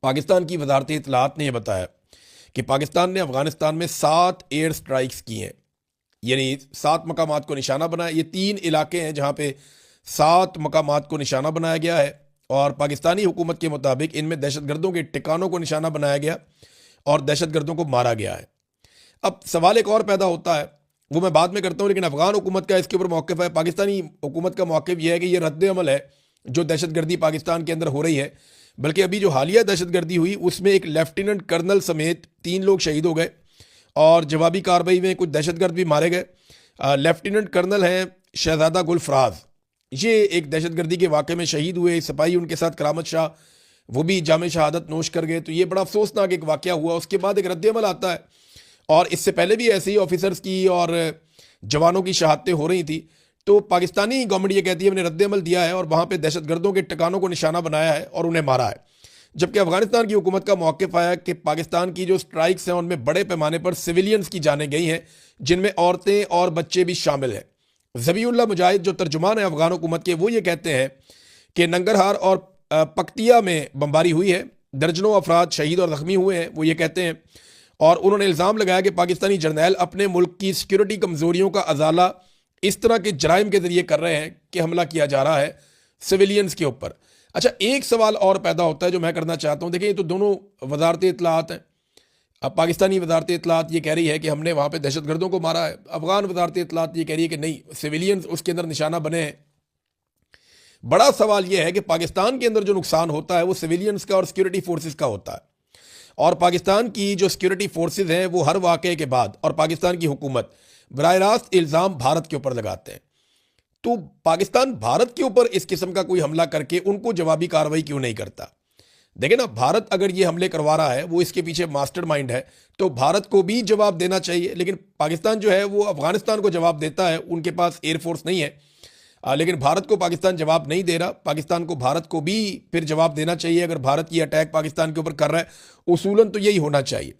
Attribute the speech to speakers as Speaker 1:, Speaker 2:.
Speaker 1: पाकिस्तान की वजारत इत्तलात ने यह बताया कि पाकिस्तान ने अफगानिस्तान में 7 एयर स्ट्राइक्स की हैं, यानी 7 मकामात को निशाना बनाया। ये 3 इलाके हैं जहाँ पे 7 मकामात को निशाना बनाया गया है और पाकिस्तानी हुकूमत के मुताबिक इनमें दहशतगर्दों के ठिकानों को निशाना बनाया गया और दहशतगर्दों को मारा गया है। अब सवाल एक और पैदा होता है, वो मैं बाद में करता हूँ, लेकिन अफगान हुकूमत का इसके ऊपर मौक़िफ़ है। पाकिस्तानी हुकूमत का मौक़िफ़ यह है कि ये रद्द अमल है जो दहशतगर्दी पाकिस्तान के अंदर हो रही है। बल्कि अभी जो हालिया दहशतगर्दी हुई उसमें एक लेफ्टिनेंट कर्नल समेत 3 लोग शहीद हो गए और जवाबी कार्रवाई में कुछ दहशतगर्द भी मारे गए। लेफ्टिनेंट कर्नल हैं शहजादा गुलफराज, ये एक दहशतगर्दी के वाक़े में शहीद हुए। सिपाही उनके साथ करामत शाह, वो भी जामे शहादत नोश कर गए। तो ये बड़ा अफसोसनाक एक वाक़या हुआ। उसके बाद एक रद्द अमल आता है और इससे पहले भी ऐसे ही ऑफिसर्स की और जवानों की शहादतें हो रही थी। तो पाकिस्तानी गवर्नमेंट ये कहती है हमने रद्द अमल दिया है और वहाँ पे दहशतगर्दों के ठिकानों को निशाना बनाया है और उन्हें मारा है। जबकि अफगानिस्तान की हुकूमत का मौक़िफ़ आया कि पाकिस्तान की जो स्ट्राइक्स हैं उनमें बड़े पैमाने पर सिविलियंस की जानें गई हैं, जिनमें औरतें और बच्चे भी शामिल हैं। ज़बीउल्लाह मुजाहिद जो तर्जुमान है अफगान हुकूमत के, वो ये कहते हैं कि नंगरहार और पक्तिया में बमबारी हुई है, दर्जनों अफराद शहीद और ज़ख्मी हुए हैं, वो ये कहते हैं। और उन्होंने इल्ज़ाम लगाया कि पाकिस्तानी जर्नैल अपने मुल्क की सिक्योरिटी कमज़ोरियों का अजाला इस तरह के जराइम के ज़रिए कर रहे हैं कि हमला किया जा रहा है सिविलियंस के ऊपर। अच्छा, एक सवाल और पैदा होता है जो मैं करना चाहता हूँ। देखिए, ये तो दोनों वजारत इत्तलात हैं। अब पाकिस्तानी वजारत इत्तलात ये कह रही है कि हमने वहाँ पे दहशतगर्दों को मारा है, अफगान वजारत इत्तलात ये कह रही है कि नहीं, सिविलियंस उसके अंदर निशाना बने हैं। बड़ा सवाल यह है कि पाकिस्तान के अंदर जो नुकसान होता है वो सिविलियंस का और सिक्योरिटी फोर्सेस का होता है। और पाकिस्तान की जो सिक्योरिटी फोर्सेस हैं वो हर वाक़े के बाद और पाकिस्तान की हुकूमत बराह रास्त इल्ज़ाम भारत के ऊपर लगाते हैं। तो पाकिस्तान भारत के ऊपर इस किस्म का कोई हमला करके उनको जवाबी कार्रवाई क्यों नहीं करता? देखिए ना, भारत अगर ये हमले करवा रहा है, वो इसके पीछे मास्टरमाइंड है, तो भारत को भी जवाब देना चाहिए। लेकिन पाकिस्तान जो है वो अफगानिस्तान को जवाब देता है, उनके पास एयरफोर्स नहीं है। लेकिन भारत को पाकिस्तान जवाब नहीं दे रहा। पाकिस्तान को भारत को भी फिर जवाब देना चाहिए अगर भारत ये अटैक पाकिस्तान के ऊपर कर रहा है। उसूलन तो यही होना चाहिए।